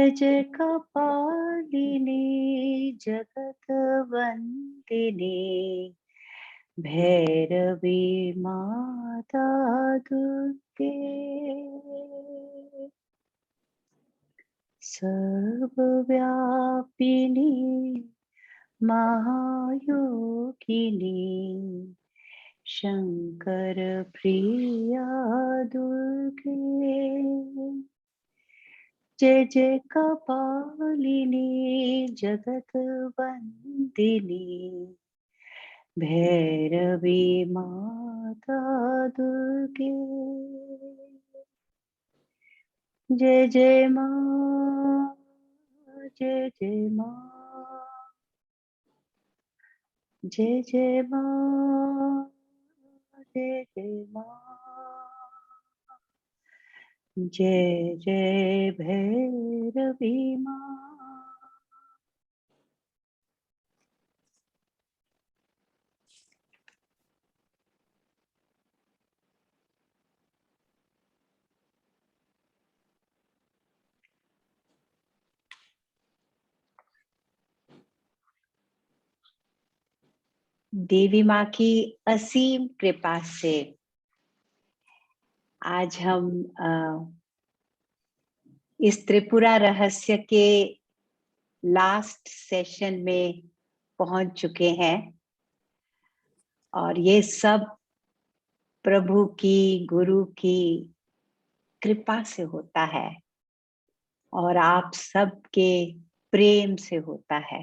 जय जय कपालिनी जगत वंदिनी भैरवी माता दुर्गे सर्वव्यापिनी महायोगिनी शंकर प्रिया दुर्गे जय जय कपालिनी जगत वंदिनी भैरवी माता दुर्गे जय जय माँ जय जय माँ जय जय माँ जय जय माँ जय जय भैरवी माँ। देवी माँ की असीम कृपा से आज हम इस त्रिपुरा रहस्य के लास्ट सेशन में पहुंच चुके हैं और ये सब प्रभु की गुरु की कृपा से होता है और आप सबके प्रेम से होता है।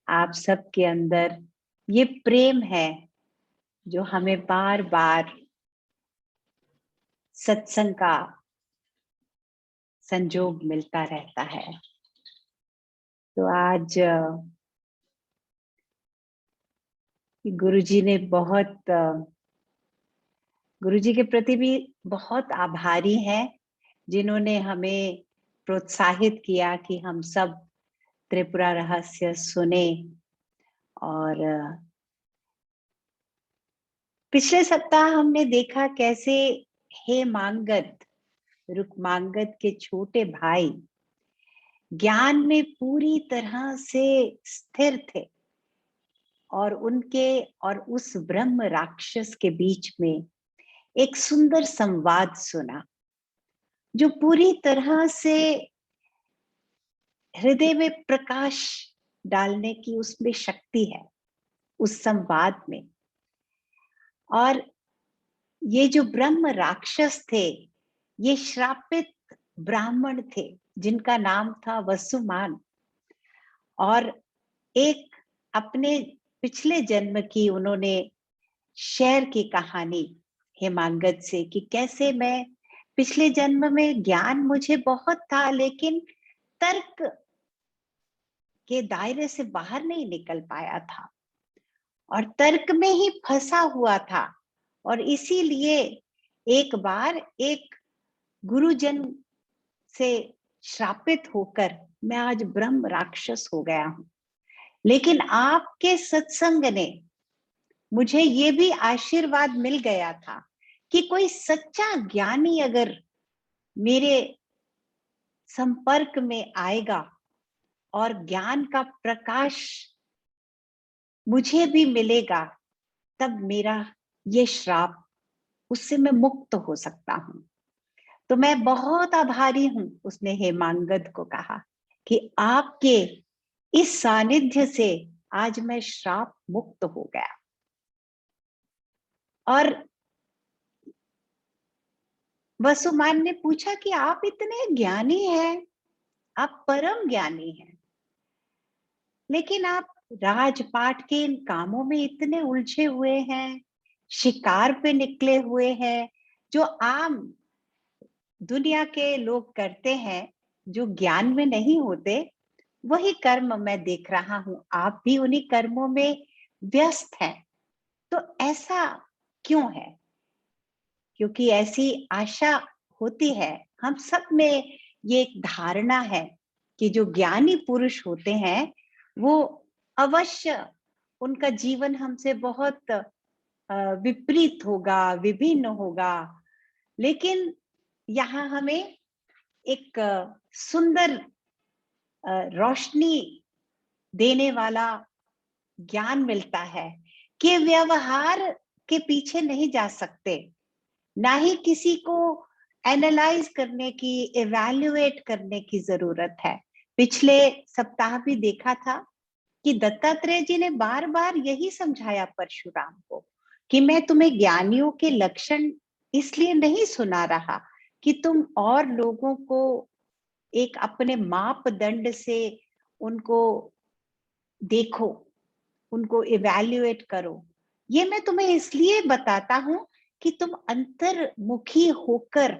आप सबके अंदर ये प्रेम है जो हमें बार बार सत्संग का संजोग मिलता रहता है। तो आज गुरुजी ने गुरुजी के प्रति भी बहुत आभारी हैं जिन्होंने हमें प्रोत्साहित किया कि हम सब त्रिपुरा रहस्य सुने। और पिछले सप्ताह हमने देखा कैसे हेमांगद रुक्मांगद के छोटे भाई ज्ञान में पूरी तरह से स्थिर थे और उनके और उस ब्रह्म राक्षस के बीच में एक सुंदर संवाद सुना जो पूरी तरह से हृदय में प्रकाश डालने की उसमें शक्ति है उस संवाद में। और ये जो ब्रह्म राक्षस थे ये श्रापित ब्राह्मण थे जिनका नाम था वसुमान और एक अपने पिछले जन्म की उन्होंने शेयर की कहानी हेमांगद से कि कैसे मैं पिछले जन्म में ज्ञान मुझे बहुत था लेकिन तर्क के दायरे से बाहर नहीं निकल पाया था और तर्क में ही फंसा हुआ था और इसीलिए एक बार एक गुरुजन से श्रापित होकर मैं आज ब्रह्म राक्षस हो गया हूं। लेकिन आपके सत्संग ने मुझे ये भी आशीर्वाद मिल गया था कि कोई सच्चा ज्ञानी अगर मेरे संपर्क में आएगा और ज्ञान का प्रकाश मुझे भी मिलेगा तब मेरा ये श्राप उससे मैं मुक्त हो सकता हूं। तो मैं बहुत आभारी हूं, उसने हेमांगद को कहा कि आपके इस सानिध्य से आज मैं श्राप मुक्त हो गया। और वसुमान ने पूछा कि आप इतने ज्ञानी हैं, आप परम ज्ञानी हैं, लेकिन आप राजपाट के इन कामों में इतने उलझे हुए हैं, शिकार पे निकले हुए हैं जो आम दुनिया के लोग करते हैं, जो ज्ञान में नहीं होते, वही कर्म मैं देख रहा हूं, आप भी उन्हीं कर्मों में व्यस्त हैं। तो ऐसा क्यों है? क्योंकि ऐसी आशा होती है, हम सब में ये एक धारणा है कि जो ज्ञानी पुरुष होते हैं वो अवश्य उनका जीवन हमसे बहुत विपरीत होगा, विभिन्न होगा। लेकिन यहाँ हमें एक सुंदर रोशनी देने वाला ज्ञान मिलता है कि व्यवहार के पीछे नहीं जा सकते, ना ही किसी को एनालाइज करने की, इवैल्यूएट करने की जरूरत है। पिछले सप्ताह भी देखा था कि दत्तात्रेय जी ने बार बार यही समझाया परशुराम को कि मैं तुम्हें ज्ञानियों के लक्षण इसलिए नहीं सुना रहा कि तुम और लोगों को एक अपने मापदंड से उनको देखो, उनको इवैल्यूएट करो। ये मैं तुम्हें इसलिए बताता हूं कि तुम अंतर्मुखी होकर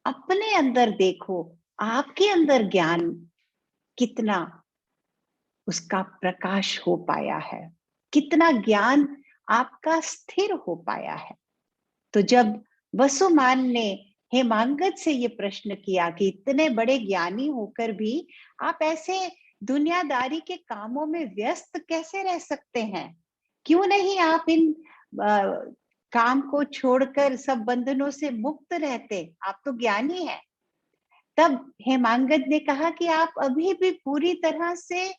अपने अंदर देखो, आपके अंदर ज्ञान कितना उसका प्रकाश हो पाया है, कितना ज्ञान आपका स्थिर हो पाया है। तो जब वसुमान ने हेमांगद से ये प्रश्न किया कि इतने बड़े ज्ञानी होकर भी आप ऐसे दुनियादारी के कामों में व्यस्त कैसे रह सकते हैं, क्यों नहीं आप इन काम को छोड़कर सब बंधनों से मुक्त रहते, आप तो ज्ञानी हैं। तब हेमांगद ने कहा कि आप अभी भी पूरी तरह से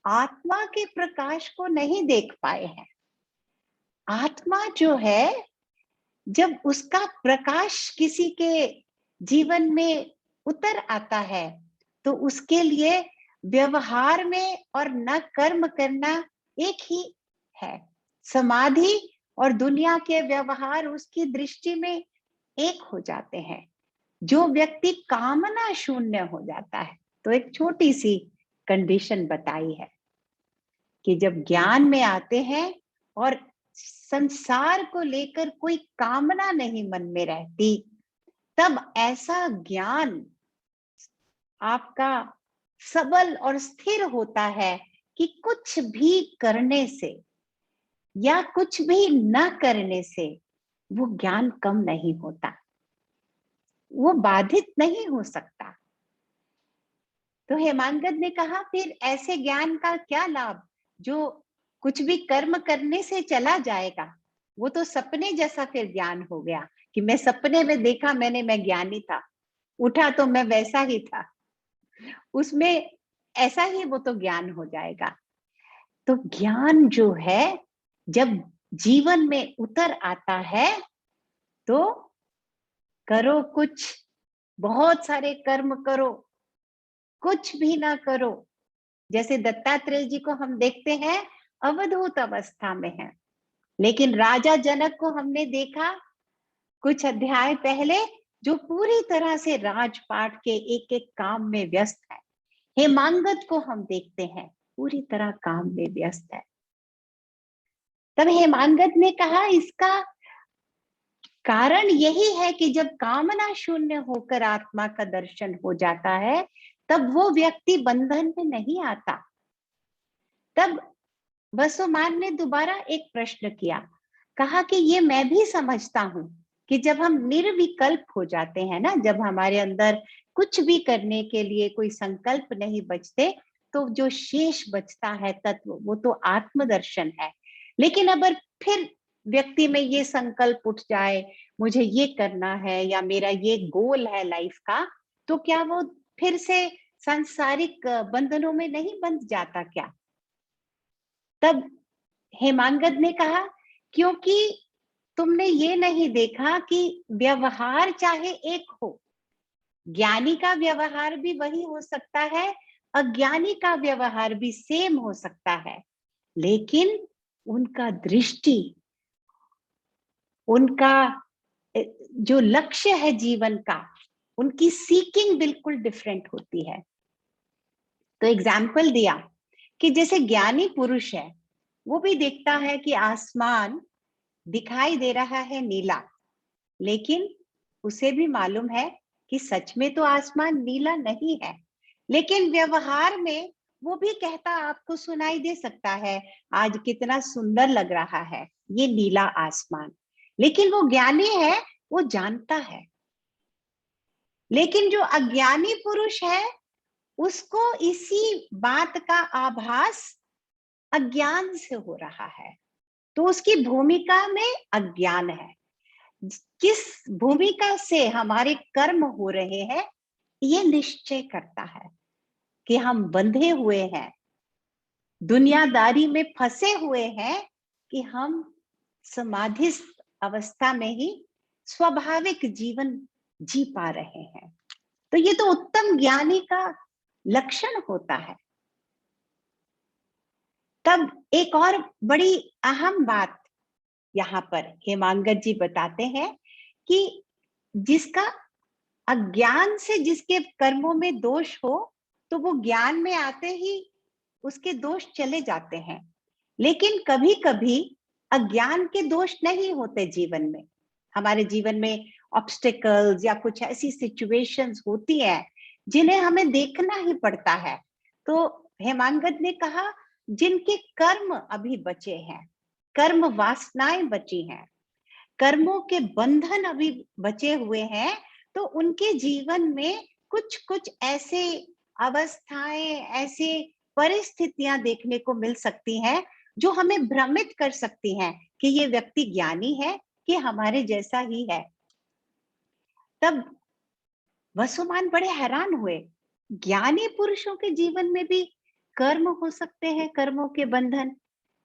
आत्मा के प्रकाश को नहीं देख पाए हैं। आत्मा जो है, जब उसका प्रकाश किसी के जीवन में उतर आता है तो उसके लिए व्यवहार में और न कर्म करना एक ही है। समाधि और दुनिया के व्यवहार उसकी दृष्टि में एक हो जाते हैं। जो व्यक्ति कामना शून्य हो जाता है, तो एक छोटी सी कंडीशन बताई है कि जब ज्ञान में आते हैं और संसार को लेकर कोई कामना नहीं मन में रहती, तब ऐसा ज्ञान आपका सबल और स्थिर होता है कि कुछ भी करने से या कुछ भी न करने से वो ज्ञान कम नहीं होता, वो बाधित नहीं हो सकता। तो हेमांगद ने कहा फिर ऐसे ज्ञान का क्या लाभ जो कुछ भी कर्म करने से चला जाएगा। वो तो सपने जैसा फिर ज्ञान हो गया कि मैं सपने में देखा मैंने, मैं ज्ञानी था, उठा तो मैं वैसा ही था, उसमें ऐसा ही वो तो ज्ञान हो जाएगा। तो ज्ञान जो है जब जीवन में उतर आता है तो करो कुछ, बहुत सारे कर्म करो, कुछ भी ना करो। जैसे दत्तात्रेय जी को हम देखते हैं अवधूत अवस्था में है, लेकिन राजा जनक को हमने देखा कुछ अध्याय पहले जो पूरी तरह से राजपाट के एक एक काम में व्यस्त है। हेमांगद को हम देखते हैं पूरी तरह काम में व्यस्त है। तब हेमांगद ने कहा इसका कारण यही है कि जब कामना शून्य होकर आत्मा का दर्शन हो जाता है तब वो व्यक्ति बंधन में नहीं आता। तब वसुमान ने दोबारा एक प्रश्न किया, कहा कि ये मैं भी समझता हूं कि जब हम निर्विकल्प हो जाते हैं ना, जब हमारे अंदर कुछ भी करने के लिए कोई संकल्प नहीं बचते, तो जो शेष बचता है तत्व वो तो आत्मदर्शन है। लेकिन अगर फिर व्यक्ति में ये संकल्प उठ जाए मुझे ये करना है या मेरा ये गोल है लाइफ का, तो क्या वो फिर से सांसारिक बंधनों में नहीं बंध जाता क्या? तब हेमांगद ने कहा क्योंकि तुमने ये नहीं देखा कि व्यवहार चाहे एक हो, ज्ञानी का व्यवहार भी वही हो सकता है, अज्ञानी का व्यवहार भी सेम हो सकता है, लेकिन उनका दृष्टि, उनका जो लक्ष्य है जीवन का, उनकी सीकिंग बिल्कुल डिफरेंट होती है। तो एग्जाम्पल दिया कि जैसे ज्ञानी पुरुष है वो भी देखता है कि आसमान दिखाई दे रहा है नीला, लेकिन उसे भी मालूम है कि सच में तो आसमान नीला नहीं है, लेकिन व्यवहार में वो भी कहता आपको सुनाई दे सकता है आज कितना सुंदर लग रहा है ये नीला आसमान, लेकिन वो ज्ञानी है वो जानता है। लेकिन जो अज्ञानी पुरुष है उसको इसी बात का आभास अज्ञान से हो रहा है, तो उसकी भूमिका में अज्ञान है। किस भूमिका से हमारे कर्म हो रहे हैं ये निश्चय करता है। कि हम बंधे हुए हैं, दुनियादारी में फंसे हुए हैं, कि हम समाधिस्थ अवस्था में ही स्वाभाविक जीवन जी पा रहे हैं। तो ये तो उत्तम ज्ञानी का लक्षण होता है। तब एक और बड़ी अहम बात यहाँ पर हेमांगत जी बताते हैं कि जिसका अज्ञान से जिसके कर्मों में दोष हो, तो वो ज्ञान में आते ही उसके दोष चले जाते हैं। लेकिन कभी कभी अज्ञान के दोष नहीं होते जीवन में। हमारे जीवन में ऑब्स्टेकल्स या कुछ ऐसी सिचुएशंस होती हैं जिन्हें हमें देखना ही पड़ता है। तो हेमांगत ने कहा, जिनके कर्म अभी बचे हैं, कर्म वासनाएं बची हैं, कर्मों के बंधन अभी बचे हुए हैं, तो उनके जीवन में कुछ कुछ ऐसे अवस्थाएं, ऐसे परिस्थितियां देखने को मिल सकती हैं जो हमें भ्रमित कर सकती हैं कि ये व्यक्ति ज्ञानी है कि हमारे जैसा ही है। तब वसुमान बड़े हैरान हुए, ज्ञानी पुरुषों के जीवन में भी कर्म हो सकते हैं, कर्मों के बंधन।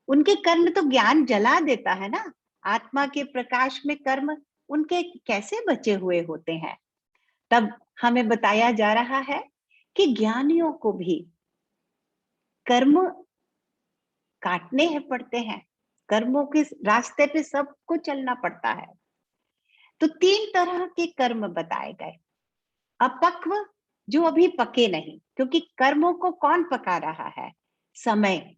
उनके कर्म तो ज्ञान जला देता है ना, आत्मा के प्रकाश में कर्म उनके कैसे बचे हुए होते हैं। तब हमें बताया जा रहा है कि ज्ञानियों को भी कर्म काटने हैं पड़ते हैं, कर्मों के रास्ते पे सबको चलना पड़ता है। तो 3 तरह के कर्म बताए गए। अपक्व, जो अभी पके नहीं, क्योंकि कर्मों को कौन पका रहा है? समय।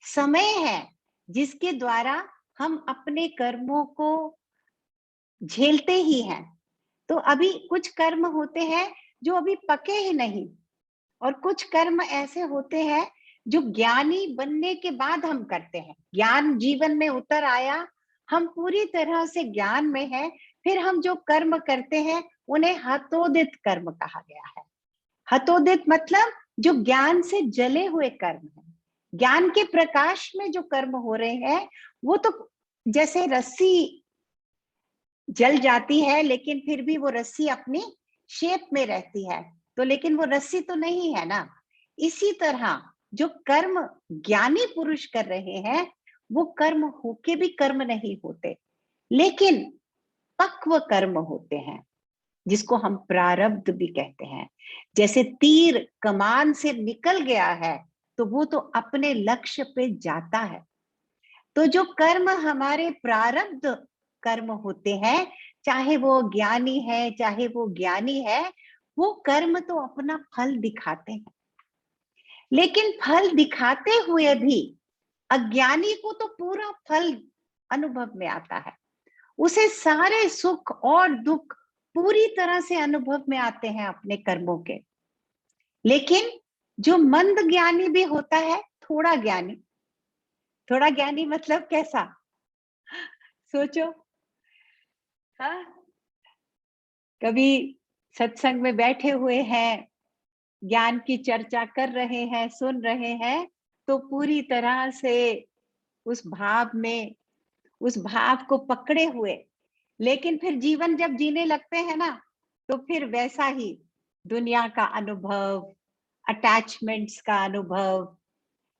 समय है जिसके द्वारा हम अपने कर्मों को झेलते ही हैं। तो अभी कुछ कर्म होते हैं जो अभी पके ही नहीं, और कुछ कर्म ऐसे होते हैं जो ज्ञानी बनने के बाद हम करते हैं। ज्ञान जीवन में उतर आया, हम पूरी तरह से ज्ञान में हैं, फिर हम जो कर्म करते हैं उन्हें हतोदित कर्म कहा गया है। हतोदित मतलब जो ज्ञान से जले हुए कर्म हैं। ज्ञान के प्रकाश में जो कर्म हो रहे हैं वो तो जैसे रस्सी जल जाती है, लेकिन फिर भी वो रस्सी अपनी शेप में रहती है, तो लेकिन वो रस्सी तो नहीं है ना। इसी तरह जो कर्म ज्ञानी पुरुष कर रहे हैं वो कर्म होके भी कर्म नहीं होते, लेकिन पक्व कर्म होते हैं, जिसको हम प्रारब्ध भी कहते हैं। जैसे तीर कमान से निकल गया है तो वो तो अपने लक्ष्य पे जाता है। तो जो कर्म हमारे प्रारब्ध कर्म होते हैं, चाहे वो ज्ञानी है चाहे वो ज्ञानी है, वो कर्म तो अपना फल दिखाते हैं। लेकिन फल दिखाते हुए भी अज्ञानी को तो पूरा फल अनुभव में आता है, उसे सारे सुख और दुख पूरी तरह से अनुभव में आते हैं अपने कर्मों के। लेकिन जो मंद ज्ञानी भी होता है, थोड़ा ज्ञानी, थोड़ा ज्ञानी मतलब कैसा, सोचो। हाँ, कभी सत्संग में बैठे हुए हैं, ज्ञान की चर्चा कर रहे हैं, सुन रहे हैं, तो पूरी तरह से उस भाव में, उस भाव को पकड़े हुए, लेकिन फिर जीवन जब जीने लगते हैं ना, तो फिर वैसा ही दुनिया का अनुभव, अटैचमेंट्स का अनुभव,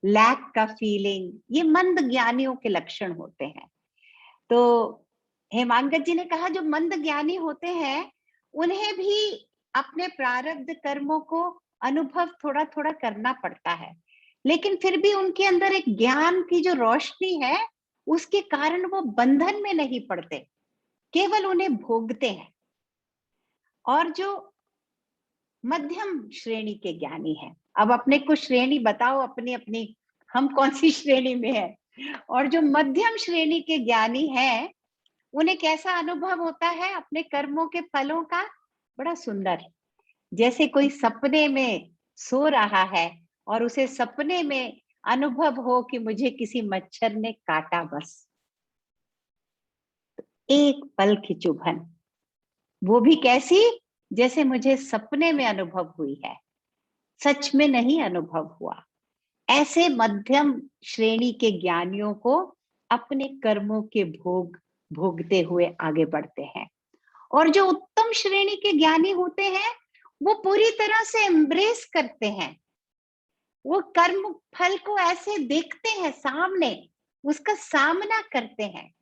लैक का फीलिंग, ये मंद ज्ञानियों के लक्षण होते हैं। तो हेमांगत जी ने कहा, जो मंद ज्ञानी होते हैं उन्हें भी अपने प्रारब्ध कर्मों को अनुभव थोड़ा थोड़ा करना पड़ता है, लेकिन फिर भी उनके अंदर एक ज्ञान की जो रोशनी है, उसके कारण वो बंधन में नहीं पड़ते, केवल उन्हें भोगते हैं। और जो मध्यम श्रेणी के ज्ञानी हैं, अब अपने को श्रेणी बताओ अपनी अपनी, हम कौन सी श्रेणी में है। और जो मध्यम श्रेणी के ज्ञानी हैं, उन्हें कैसा अनुभव होता है अपने कर्मों के फलों का? बड़ा सुंदर, जैसे कोई सपने में सो रहा है और उसे सपने में अनुभव हो कि मुझे किसी मच्छर ने काटा, बस एक पल की चुभन, वो भी कैसी, जैसे मुझे सपने में अनुभव हुई है, सच में नहीं अनुभव हुआ। ऐसे मध्यम श्रेणी के ज्ञानियों को अपने कर्मों के भोग भोगते हुए आगे बढ़ते हैं। और जो उत्तम श्रेणी के ज्ञानी होते हैं वो पूरी तरह से एम्ब्रेस करते हैं वो कर्म फल को ऐसे देखते हैं सामने, उसका सामना करते हैं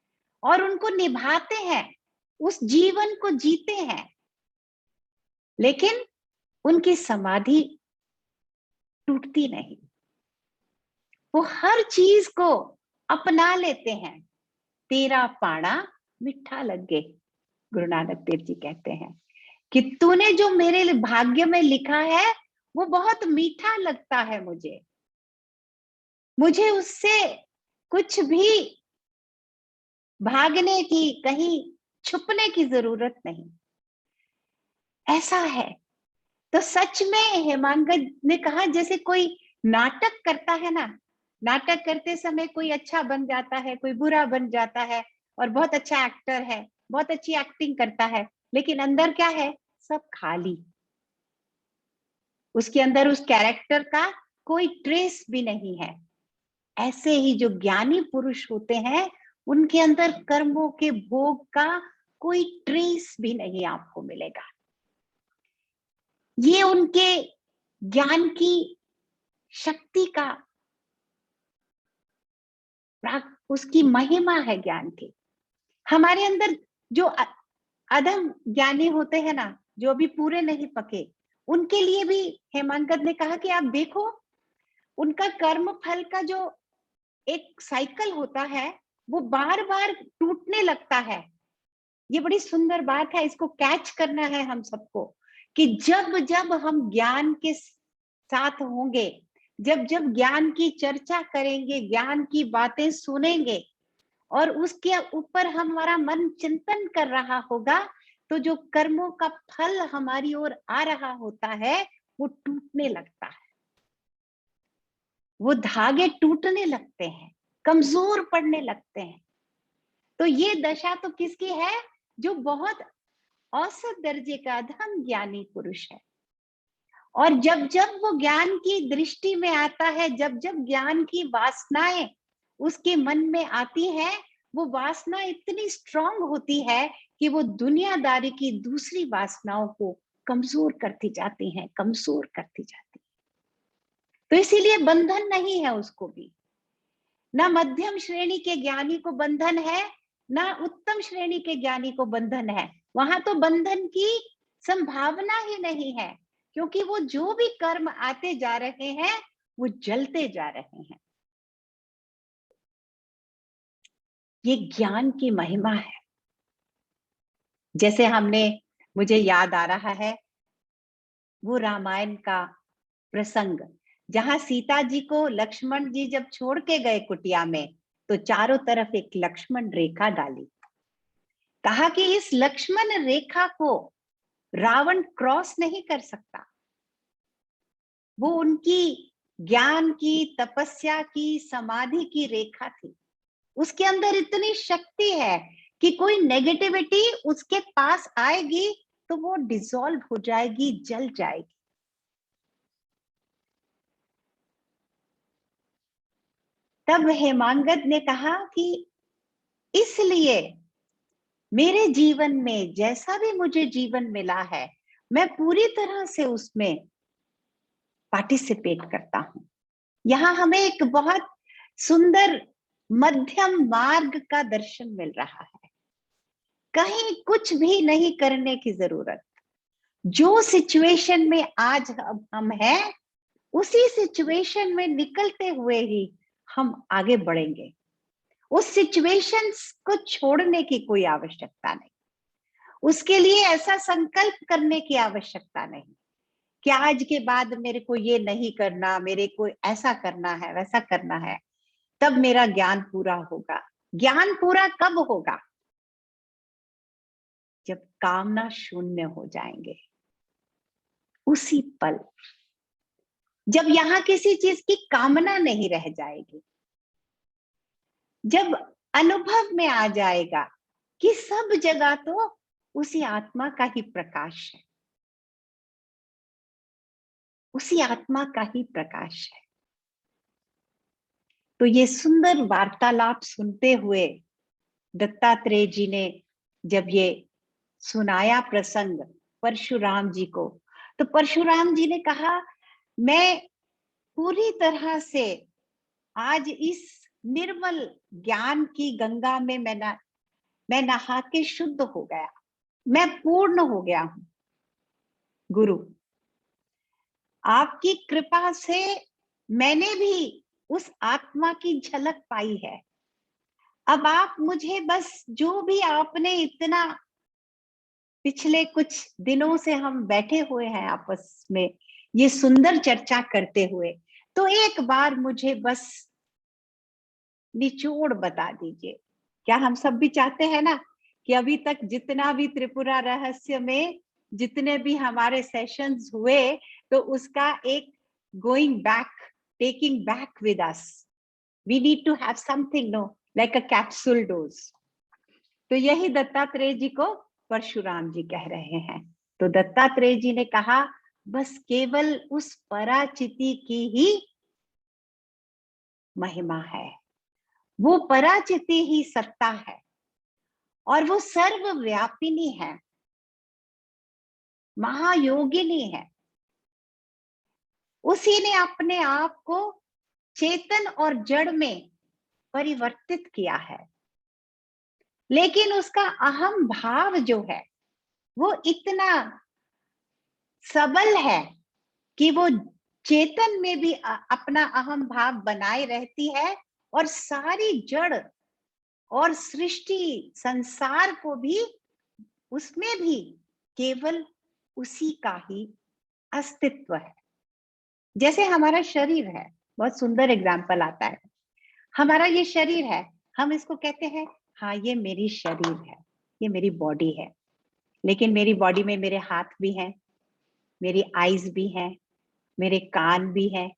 और उनको निभाते हैं, उस जीवन को जीते हैं, लेकिन उनकी समाधि टूटती नहीं। वो हर चीज को अपना लेते हैं। तेरा पाना मीठा लगे, गुरु नानक देव जी कहते हैं कि तूने जो मेरे भाग्य में लिखा है वो बहुत मीठा लगता है मुझे, मुझे उससे कुछ भी भागने की, कहीं छुपने की जरूरत नहीं। ऐसा है। तो सच में हेमांगद ने कहा, जैसे कोई नाटक करता है ना, नाटक करते समय कोई अच्छा बन जाता है, कोई बुरा बन जाता है, और बहुत अच्छा एक्टर है, बहुत अच्छी एक्टिंग करता है, लेकिन अंदर क्या है? सब खाली। उसके अंदर उस कैरेक्टर का कोई ट्रेस भी नहीं है। ऐसे ही जो ज्ञानी पुरुष होते हैं, उनके अंदर कर्मों के भोग का कोई ट्रेस भी नहीं आपको मिलेगा। ये उनके ज्ञान की शक्ति का, उसकी महिमा है ज्ञान की। हमारे अंदर जो अधम ज्ञानी होते हैं ना, जो अभी पूरे नहीं पके, उनके लिए भी हेमांगद ने कहा कि आप देखो, उनका कर्म फल का जो एक साइकिल होता है वो बार बार टूटने लगता है। ये बड़ी सुंदर बात है, इसको कैच करना है हम सबको, कि जब जब हम ज्ञान के साथ होंगे, जब जब ज्ञान की चर्चा करेंगे, ज्ञान की बातें सुनेंगे, और उसके ऊपर हमारा मन चिंतन कर रहा होगा, तो जो कर्मों का फल हमारी ओर आ रहा होता है वो टूटने लगता है। वो धागे टूटने लगते हैं, कमजोर पड़ने लगते हैं। तो ये दशा तो किसकी है? जो बहुत औसत दर्जे का अधम ज्ञानी पुरुष है। और जब जब वो ज्ञान की दृष्टि में आता है, जब जब ज्ञान की वासनाएं उसके मन में आती है, वो वासना इतनी स्ट्रांग होती है कि वो दुनियादारी की दूसरी वासनाओं को कमजोर करती जाती हैं, कमजोर करती जाती है। तो इसीलिए बंधन नहीं है उसको भी। ना मध्यम श्रेणी के ज्ञानी को बंधन है, ना उत्तम श्रेणी के ज्ञानी को बंधन है। वहां तो बंधन की संभावना ही नहीं है, क्योंकि वो जो भी कर्म आते जा रहे हैं वो जलते जा रहे हैं। ये ज्ञान की महिमा है। जैसे हमने, मुझे याद आ रहा है वो रामायण का प्रसंग, जहां सीता जी को लक्ष्मण जी जब छोड़ के गए कुटिया में, तो चारों तरफ एक लक्ष्मण रेखा डाली। कहा कि इस लक्ष्मण रेखा को रावण क्रॉस नहीं कर सकता। वो उनकी ज्ञान की, तपस्या की, समाधि की रेखा थी। उसके अंदर इतनी शक्ति है कि कोई नेगेटिविटी उसके पास आएगी तो वो डिसॉल्व हो जाएगी, जल जाएगी। तब हेमांगद ने कहा कि इसलिए मेरे जीवन में जैसा भी मुझे जीवन मिला है, मैं पूरी तरह से उसमें पार्टिसिपेट करता हूं। यहाँ हमें एक बहुत सुंदर मध्यम मार्ग का दर्शन मिल रहा है। कहीं कुछ भी नहीं करने की जरूरत। जो सिचुएशन में आज हम हैं, उसी सिचुएशन में निकलते हुए ही हम आगे बढ़ेंगे। उस सिचुएशन को छोड़ने की कोई आवश्यकता नहीं। उसके लिए ऐसा संकल्प करने की आवश्यकता नहीं कि आज के बाद मेरे को ये नहीं करना, मेरे को ऐसा करना है, वैसा करना है, तब मेरा ज्ञान पूरा होगा। ज्ञान पूरा कब होगा? जब कामना शून्य हो जाएंगे, उसी पल, जब यहां किसी चीज की कामना नहीं रह जाएगी, जब अनुभव में आ जाएगा कि सब जगह तो उसी आत्मा का ही प्रकाश है, उसी आत्मा का ही प्रकाश है। तो ये सुंदर वार्तालाप सुनते हुए दत्तात्रेय जी ने जब ये सुनाया प्रसंग परशुराम जी को, तो परशुराम जी ने कहा, मैं पूरी तरह से आज इस निर्मल ज्ञान की गंगा में मैं नहा के शुद्ध हो गया, मैं पूर्ण हो गया हूं। गुरु, आपकी कृपा से मैंने भी उस आत्मा की झलक पाई है। अब आप मुझे बस जो भी आपने इतना पिछले कुछ दिनों से हम बैठे हुए हैं आपस में ये सुंदर चर्चा करते हुए, तो एक बार मुझे बस निचोड़ बता दीजिए। क्या हम सब भी चाहते हैं ना कि अभी तक जितना भी त्रिपुरा रहस्य में जितने भी हमारे सेशंस हुए, तो उसका एक going back, taking back with us, we need to have something, no, like a capsule dose. तो यही दत्तात्रेय जी को परशुराम जी कह रहे हैं। तो दत्तात्रेय जी ने कहा बस केवल उस पराचिति की ही महिमा है, वो पराचिति ही सत्ता है और वो सर्वव्यापिनी है, महायोगिनी है। उसी ने अपने आप को चेतन और जड़ में परिवर्तित किया है, लेकिन उसका अहम भाव जो है वो इतना सबल है कि वो चेतन में भी अपना अहम भाव बनाए रहती है और सारी जड़ और सृष्टि संसार को भी, उसमें भी केवल उसी का ही अस्तित्व है। जैसे हमारा शरीर है, बहुत सुंदर एग्जाम्पल आता है। हमारा ये शरीर है, हम इसको कहते हैं हाँ ये मेरी शरीर है, ये मेरी बॉडी है, लेकिन मेरी बॉडी में मेरे हाथ भी हैं, मेरी आईज भी हैं, मेरे कान भी हैं।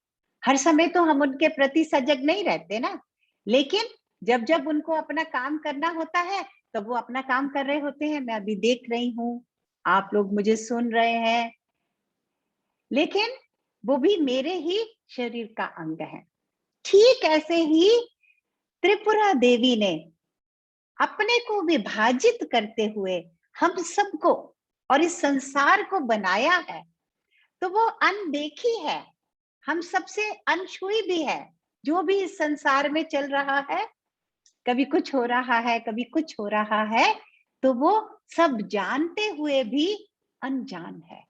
हर समय तो हम उनके प्रति सजग नहीं रहते ना, लेकिन जब जब उनको अपना काम करना होता है तो वो अपना काम कर रहे होते हैं। मैं अभी देख रही हूँ, आप लोग मुझे सुन रहे हैं, लेकिन वो भी मेरे ही शरीर का अंग है। ठीक ऐसे ही त्रिपुरा देवी ने अपने को विभाजित करते हुए हम सबको और इस संसार को बनाया है। तो वो अनदेखी है, हम सबसे अनछुई भी है। जो भी इस संसार में चल रहा है, कभी कुछ हो रहा है, कभी कुछ हो रहा है, तो वो सब जानते हुए भी अनजान है।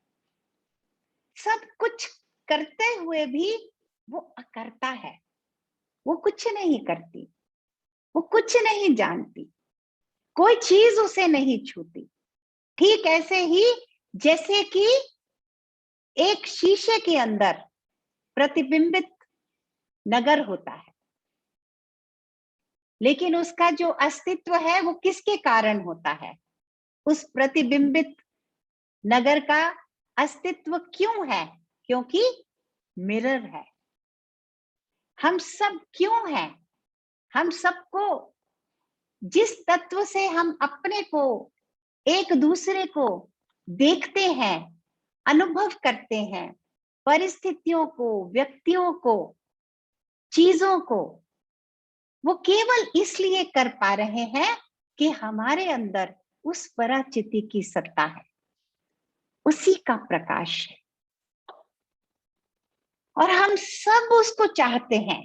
सब कुछ करते हुए भी वो अकर्ता है, वो कुछ नहीं करती, वो कुछ नहीं जानती, कोई चीज उसे नहीं छूती। ठीक ऐसे ही जैसे कि एक शीशे के अंदर प्रतिबिंबित नगर होता है, लेकिन उसका जो अस्तित्व है वो किसके कारण होता है? उस प्रतिबिंबित नगर का अस्तित्व क्यों है? क्योंकि मिरर है। हम सब क्यों हैं? हम सबको जिस तत्व से हम अपने को, एक दूसरे को देखते हैं, अनुभव करते हैं, परिस्थितियों को, व्यक्तियों को, चीजों को, वो केवल इसलिए कर पा रहे हैं कि हमारे अंदर उस पराचिति की सत्ता है, उसी का प्रकाश है और हम सब उसको चाहते हैं।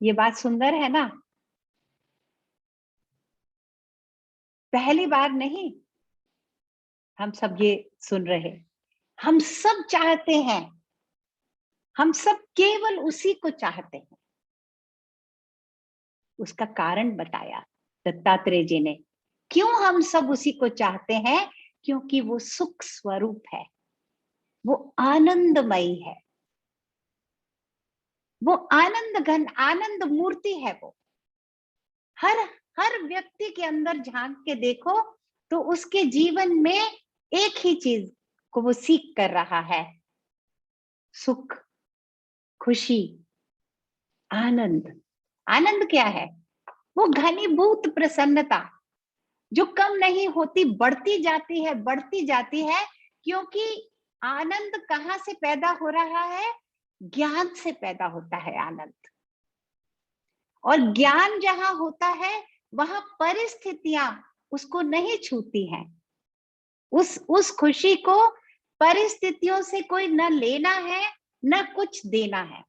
ये बात सुंदर है ना? पहली बार नहीं हम सब ये सुन रहे, हम सब चाहते हैं, हम सब केवल उसी को चाहते हैं। उसका कारण बताया दत्तात्रेय जी ने, क्यों हम सब उसी को चाहते हैं? क्योंकि वो सुख स्वरूप है, वो आनंदमयी है, वो आनंद घन, आनंद मूर्ति है। वो हर हर व्यक्ति के अंदर झांक के देखो तो उसके जीवन में एक ही चीज को वो सीख कर रहा है, सुख, खुशी, आनंद। आनंद क्या है? वो घनीभूत प्रसन्नता जो कम नहीं होती, बढ़ती जाती है, बढ़ती जाती है। क्योंकि आनंद कहाँ से पैदा हो रहा है? ज्ञान से पैदा होता है आनंद। और ज्ञान जहां होता है वहां परिस्थितियां उसको नहीं छूती हैं। उस खुशी को परिस्थितियों से कोई न लेना है न कुछ देना है।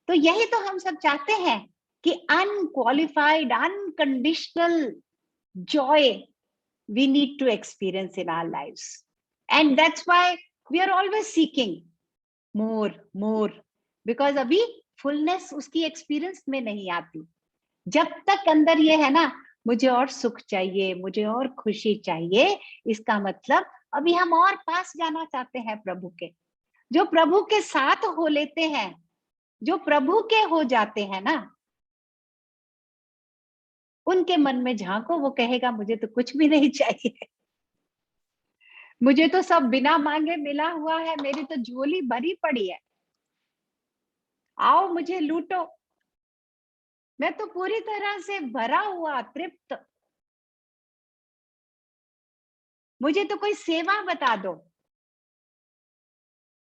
तो यही तो हम सब चाहते हैं कि unqualified, unconditional Joy we need to experience in our lives, and that's why we are always seeking more, because अभी फुलनेस उसकी एक्सपीरियंस में नहीं आती जब तक अंदर ये है ना, मुझे और सुख चाहिए, मुझे और खुशी चाहिए। इसका मतलब अभी हम और पास जाना चाहते हैं प्रभु के। जो प्रभु के साथ हो लेते हैं, जो प्रभु के हो जाते हैं ना, उनके मन में झांको, वो कहेगा मुझे तो कुछ भी नहीं चाहिए, मुझे तो सब बिना मांगे मिला हुआ है, मेरी तो झोली भरी पड़ी है, आओ मुझे लूटो, मैं तो पूरी तरह से भरा हुआ, तृप्त, मुझे तो कोई सेवा बता दो,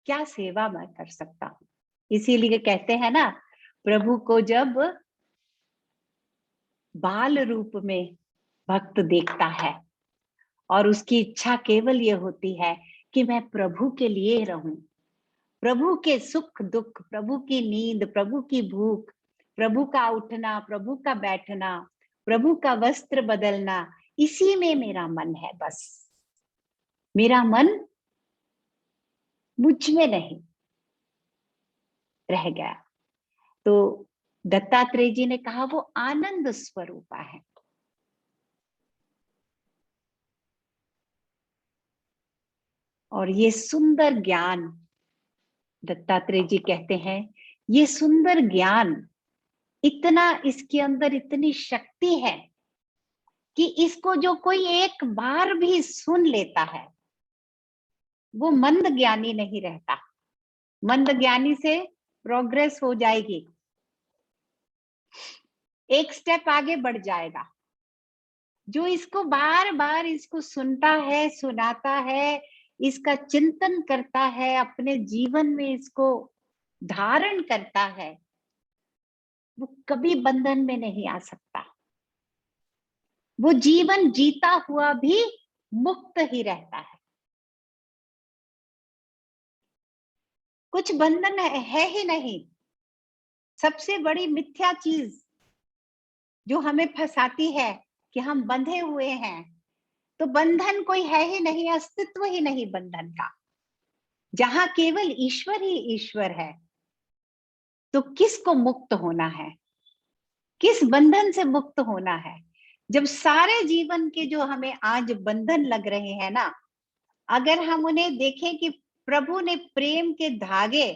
क्या सेवा मैं कर सकता हूं। इसीलिए कहते हैं ना, प्रभु को जब बाल रूप में भक्त देखता है और उसकी इच्छा केवल ये होती है कि मैं प्रभु के लिए रहूं, प्रभु के सुख दुख, प्रभु की नींद, प्रभु की भूख, प्रभु का उठना, प्रभु का बैठना, प्रभु का वस्त्र बदलना, इसी में मेरा मन है। बस मेरा मन मुझ में नहीं रह गया। तो दत्तात्रेय जी ने कहा वो आनंद स्वरूपा है। और ये सुंदर ज्ञान, दत्तात्रेय जी कहते हैं, ये सुंदर ज्ञान, इतना इसके अंदर इतनी शक्ति है कि इसको जो कोई एक बार भी सुन लेता है वो मंद ज्ञानी नहीं रहता। मंद ज्ञानी से प्रोग्रेस हो जाएगी, एक स्टेप आगे बढ़ जाएगा। जो इसको बार बार इसको सुनता है, सुनाता है, इसका चिंतन करता है, अपने जीवन में इसको धारण करता है, वो कभी बंधन में नहीं आ सकता। वो जीवन जीता हुआ भी मुक्त ही रहता है। कुछ बंधन है ही नहीं। सबसे बड़ी मिथ्या चीज जो हमें फंसाती है कि हम बंधे हुए हैं, तो बंधन कोई है ही नहीं, अस्तित्व ही नहीं बंधन का। जहां केवल ईश्वर ही ईश्वर है, तो किसको मुक्त होना है, किस बंधन से मुक्त होना है। जब सारे जीवन के जो हमें आज बंधन लग रहे हैं ना, अगर हम उन्हें देखें कि प्रभु ने प्रेम के धागे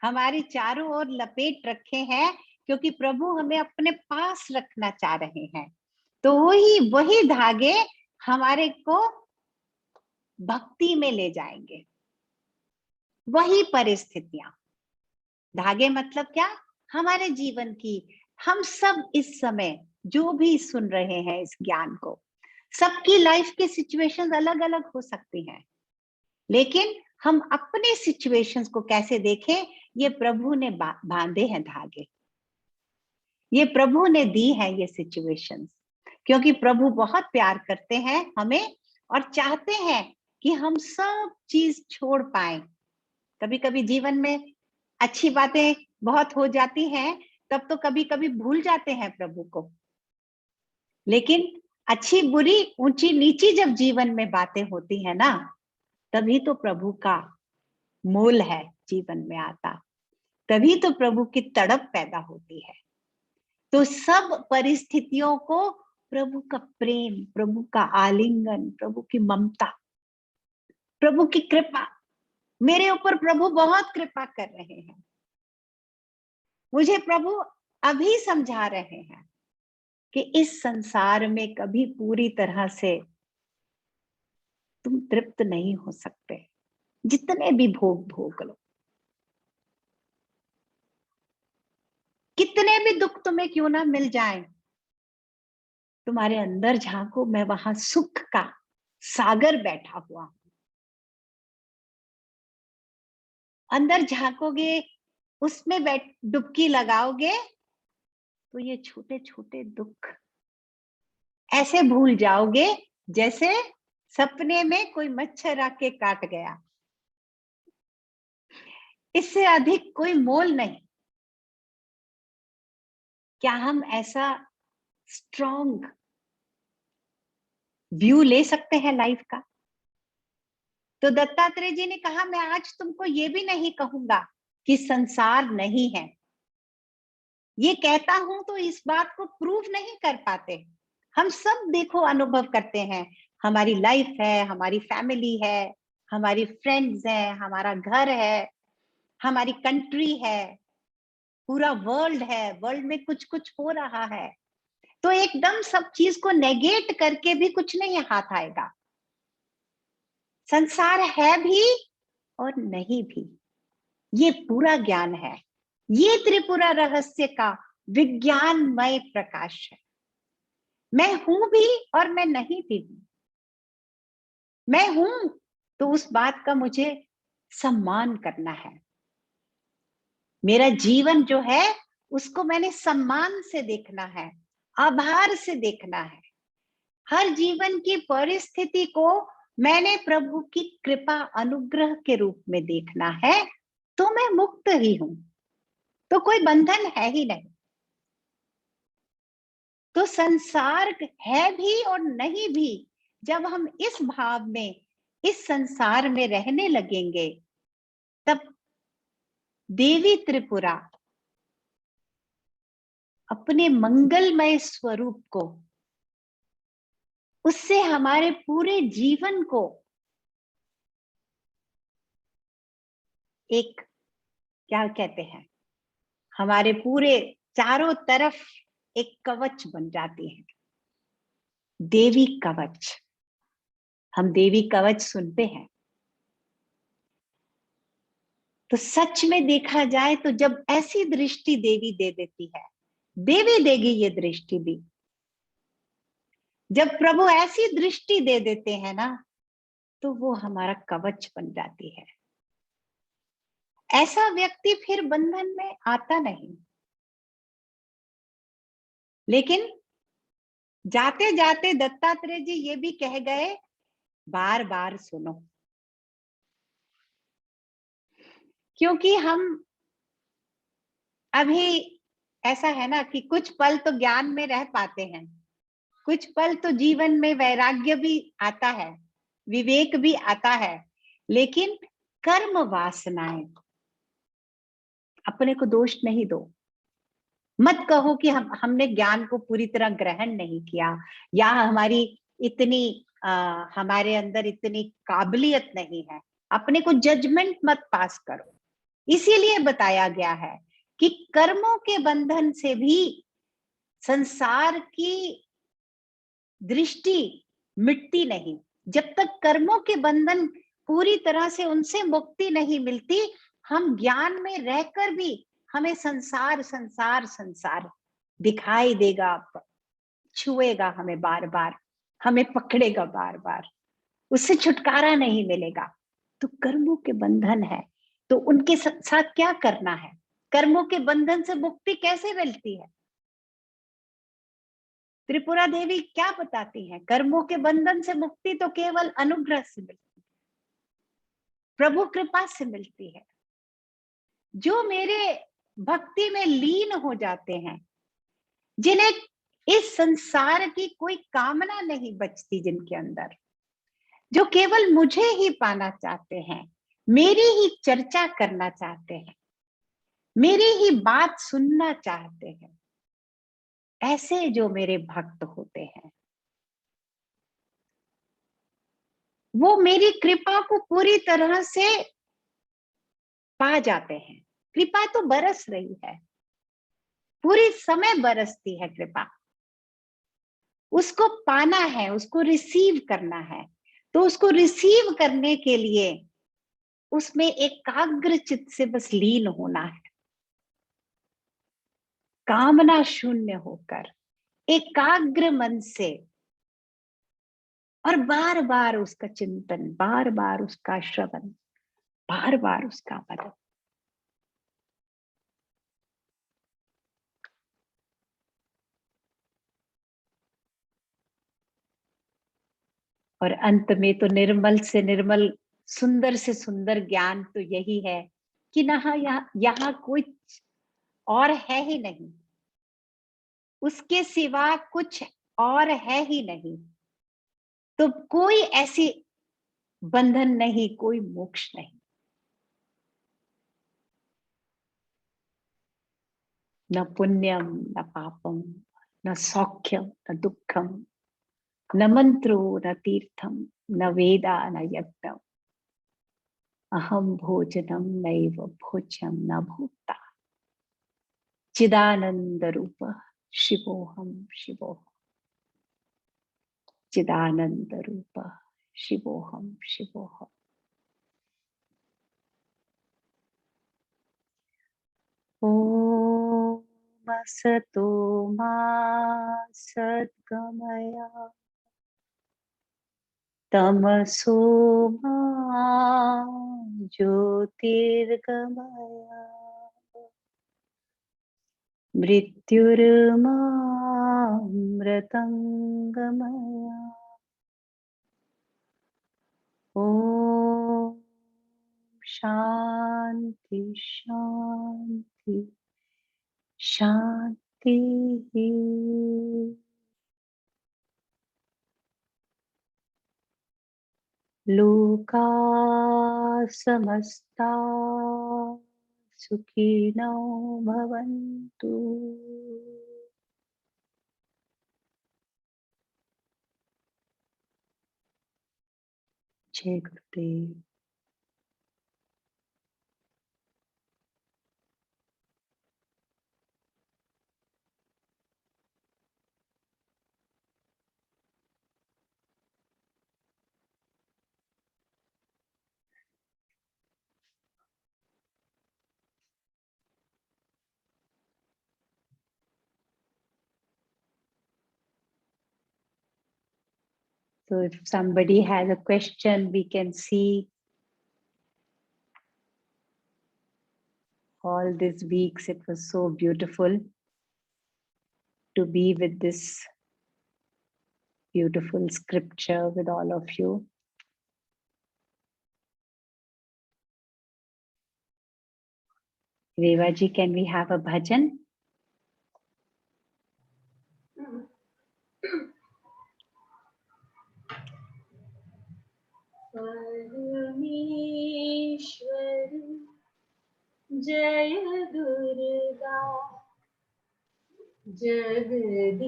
हमारे चारों ओर लपेट रखे हैं, क्योंकि प्रभु हमें अपने पास रखना चाह रहे हैं, तो वही धागे हमारे को भक्ति में ले जाएंगे। वही परिस्थितियां, धागे मतलब क्या, हमारे जीवन की, हम सब इस समय जो भी सुन रहे हैं इस ज्ञान को, सबकी लाइफ की सिचुएशंस अलग अलग हो सकती हैं, लेकिन हम अपने सिचुएशंस को कैसे देखें, ये प्रभु ने बांधे हैं धागे, ये प्रभु ने दी है ये सिचुएशंस। क्योंकि प्रभु बहुत प्यार करते हैं हमें और चाहते हैं कि हम सब चीज छोड़ पाए। कभी कभी जीवन में अच्छी बातें बहुत हो जाती हैं, तब तो कभी कभी भूल जाते हैं प्रभु को, लेकिन अच्छी बुरी ऊंची नीची जब जीवन में बातें होती है ना, तभी तो प्रभु का मोल है जीवन में आता, तभी तो प्रभु की तड़प पैदा होती है। तो सब परिस्थितियों को प्रभु का प्रेम, प्रभु का आलिंगन, प्रभु की ममता, प्रभु की कृपा, मेरे ऊपर प्रभु बहुत कृपा कर रहे हैं, मुझे प्रभु अभी समझा रहे हैं कि इस संसार में कभी पूरी तरह से तुम तृप्त नहीं हो सकते, जितने भी भोग भोग लो, कितने भी दुख तुम्हें क्यों ना मिल जाए, तुम्हारे अंदर झांको, मैं वहां सुख का सागर बैठा हुआ हूं। अंदर झांकोगे, उसमें डुबकी लगाओगे, तो ये छोटे छोटे दुख ऐसे भूल जाओगे जैसे सपने में कोई मच्छर आके काट गया। इससे अधिक कोई मोल नहीं। क्या हम ऐसा स्ट्रॉन्ग व्यू ले सकते हैं लाइफ का? तो दत्तात्रेय जी ने कहा, मैं आज तुमको ये भी नहीं कहूंगा कि संसार नहीं है। ये कहता हूं तो इस बात को प्रूव नहीं कर पाते। हम सब देखो अनुभव करते हैं, हमारी लाइफ है, हमारी फैमिली है, हमारी फ्रेंड्स है, हमारा घर है, हमारी कंट्री है, पूरा वर्ल्ड है, वर्ल्ड में कुछ कुछ हो रहा है। तो एकदम सब चीज को नेगेट करके भी कुछ नहीं हाथ आएगा। संसार है भी और नहीं भी, ये पूरा ज्ञान है। ये त्रिपुरा रहस्य का विज्ञानमय प्रकाश है। मैं हूं भी और मैं नहीं भी हूं। मैं हूं तो उस बात का मुझे सम्मान करना है। मेरा जीवन जो है उसको मैंने सम्मान से देखना है, आभार से देखना है। हर जीवन की परिस्थिति को मैंने प्रभु की कृपा अनुग्रह के रूप में देखना है। तो मैं मुक्त ही हूं, तो कोई बंधन है ही नहीं। तो संसार है भी और नहीं भी, जब हम इस भाव में इस संसार में रहने लगेंगे, तब देवी त्रिपुरा अपने मंगलमय स्वरूप को, उससे हमारे पूरे जीवन को एक, क्या कहते हैं, हमारे पूरे चारों तरफ एक कवच बन जाती है। देवी कवच, हम देवी कवच सुनते हैं। तो सच में देखा जाए तो जब ऐसी दृष्टि देवी दे देती है, देवी देगी ये दृष्टि भी। जब प्रभु ऐसी दृष्टि दे देते हैं ना, तो वो हमारा कवच बन जाती है। ऐसा व्यक्ति फिर बंधन में आता नहीं। लेकिन जाते जाते दत्तात्रेय जी ये भी कह गए, बार बार सुनो। क्योंकि हम अभी, ऐसा है ना कि कुछ पल तो ज्ञान में रह पाते हैं, कुछ पल तो जीवन में वैराग्य भी आता है, विवेक भी आता है, लेकिन कर्म वासनाएं, अपने को दोष नहीं दो। मत कहो कि हमने ज्ञान को पूरी तरह ग्रहण नहीं किया, या हमारी इतनी हमारे अंदर इतनी काबिलियत नहीं है। अपने को जजमेंट मत पास करो। इसीलिए बताया गया है कि कर्मों के बंधन से भी संसार की दृष्टि मिटती नहीं। जब तक कर्मों के बंधन पूरी तरह से उनसे मुक्ति नहीं मिलती, हम ज्ञान में रहकर भी हमें संसार संसार संसार दिखाई देगा, छुएगा हमें बार बार, हमें पकड़ेगा बार बार, उससे छुटकारा नहीं मिलेगा। तो कर्मों के बंधन है, तो उनके साथ क्या करना है? कर्मों के बंधन से मुक्ति कैसे मिलती है? त्रिपुरा देवी क्या बताती हैं? कर्मों के बंधन से मुक्ति तो केवल अनुग्रह से मिलती है, प्रभु कृपा से मिलती है। जो मेरे भक्ति में लीन हो जाते हैं, जिन्हें इस संसार की कोई कामना नहीं बचती, जिनके अंदर, जो केवल मुझे ही पाना चाहते हैं, मेरी ही चर्चा करना चाहते हैं, मेरी ही बात सुनना चाहते हैं, ऐसे जो मेरे भक्त होते हैं, वो मेरी कृपा को पूरी तरह से पा जाते हैं। कृपा तो बरस रही है, पूरी समय बरसती है कृपा। उसको पाना है, उसको रिसीव करना है। तो उसको रिसीव करने के लिए उसमें एकाग्र चित्त से बस लीन होना है, कामना शून्य होकर एकाग्र मन से, और बार बार उसका चिंतन, बार बार उसका श्रवण, बार बार उसका मनन। और अंत में तो निर्मल से निर्मल, सुंदर से सुंदर ज्ञान तो यही है कि यहाँ कोई और है ही नहीं, उसके सिवा कुछ और है ही नहीं, तो कोई ऐसी बंधन नहीं, कोई मोक्ष नहीं। न पुण्यम न पापम, न सौख्यम न दुखम, न मंत्रो न तीर्थम, न वेदा न यज्ञम, अहम भोजनम नैव भोज्यम न भोक्ता, चिदानंद रूप शिवोहम शिवोहम, चिदानंद रूप शिवोहम शिवोहम। ओम असतो मा सद्गमय, तमसो मा ज्योतिर्गमय, मृत्युर्मामृतंगमय। ओम शांति शांति शांति। लोका समस्ता सुखिनो भवन्तु। जय गुरुदेव। So if somebody has a question, we can see all these weeks. It was so beautiful to be with this beautiful scripture with all of you. Reva ji, can we have a bhajan? परमेश्वरी जय दुर्गा, जगदीश्वरी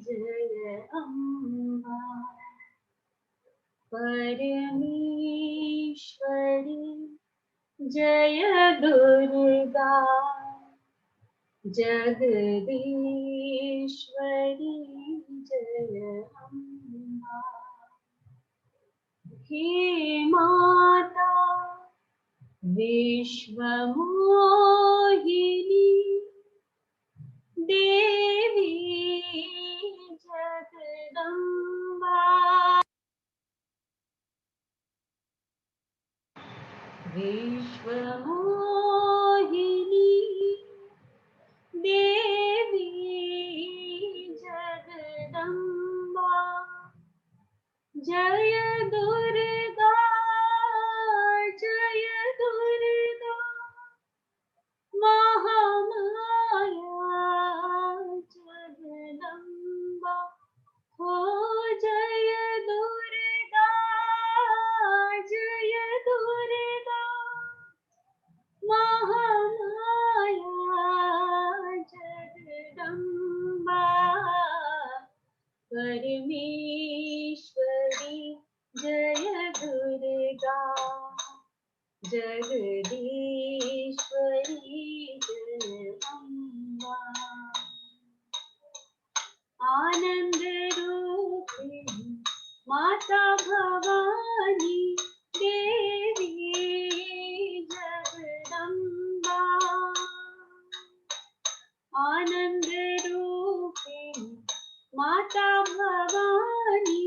जय अम्बा। परमेश्वरी जय दुर्गा, जगदीश्वरी जय अम्बा। हे माता विश्वमोहिनी, देवी जगदम्बा। विश्वमोहिनी देवी जगदम्बा। जय दुर्गा, जय दुर्गा, महामाया जगदम्बा। हो जय दुर्गा, जय दुर्गा, महामाया जगदम्बा। परमेश्वरी जय दुर्गा, जगदीश्वरी जय अम्बा। आनंद रूपिणी माता भवानी, देवी जगदम्बा। आनंद रूपिणी माता भवानी,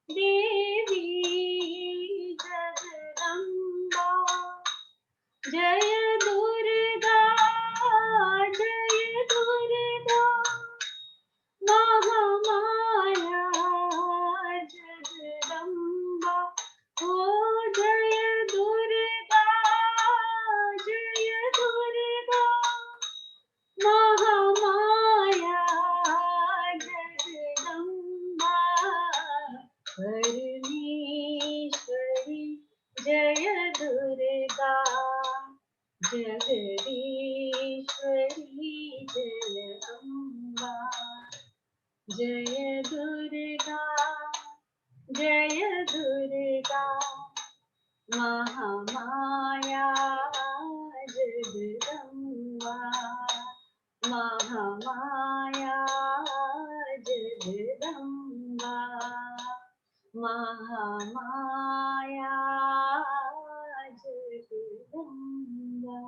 देवी जगदम्बा। जय दुर्गा, जय दुर्गा, महामाया जगदम्बा। हो जय दुर्गा, जगदीश्वरी जगदम्बा, जय दुर्गा महामाया जगदम्बा, महामाया जगदम्बा, महामाया जगदम्बा।